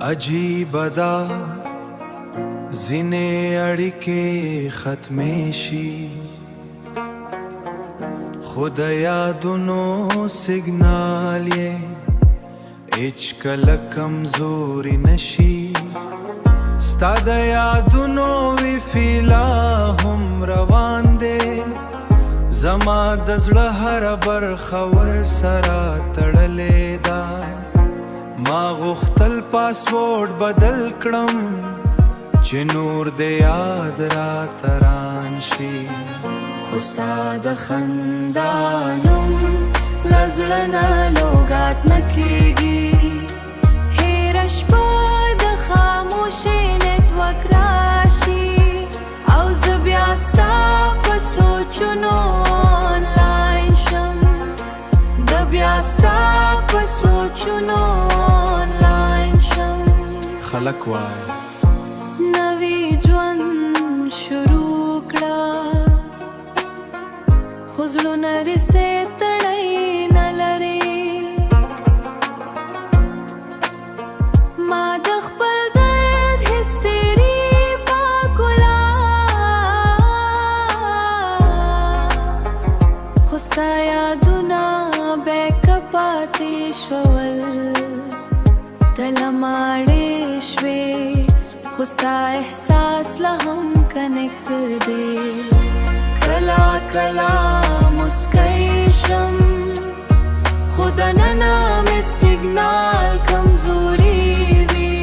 عجیب دا ځینې اړیکې ختمیشي خو د یادونو سیګنال یې هیڅکله کمزوري نشي ستا د یادونو ویفي لا هم روان دی زما د زړه هره برخه ورسره تړلې ده ما غوښتل پاسورډ بدل کړم چې نور د یاد راته رانشي خو ستا د خندا نوم له زړه نه لوګات نه کېږي هېره شپه د خاموشۍ نیټورک راشي او زه بیا ستا په سوچونو آنلاین شم د بیا ستا په سوچونو آنلاین شم خلک وایي نوی ژوند شروع کړه خو زړونه رسې تړی نه لري ما د خپل درد هستري پاکولا خو ستا یادونه بیکه پاتې شول تلماړې شوې خو ستا احساس لا هم کنیکټ دی کلا کلا مسکی شم خو دننه مې سیګنال کمزوري وي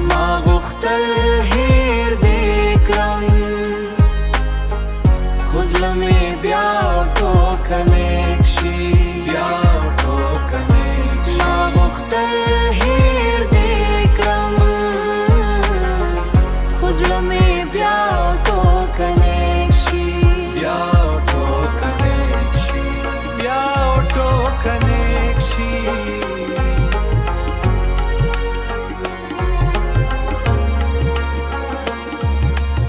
ما غوښتل هېر دې کړم خو زړه مې بیا ټوکنیک شي بیا ټوکنیک شي ما غوښتل هېر دې کړم خو زړه مې بیا ټوکنیک شي بیا ټوکنیک شي بیا ټوکنیک شي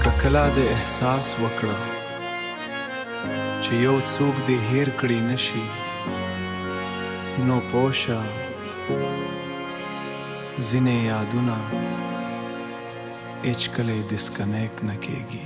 که کله د احساس وکړه چې یو څوک دې هیر کړی نشي نو پوشه ځینې یادونه هیڅکله ډسکنیکټ نه کېږي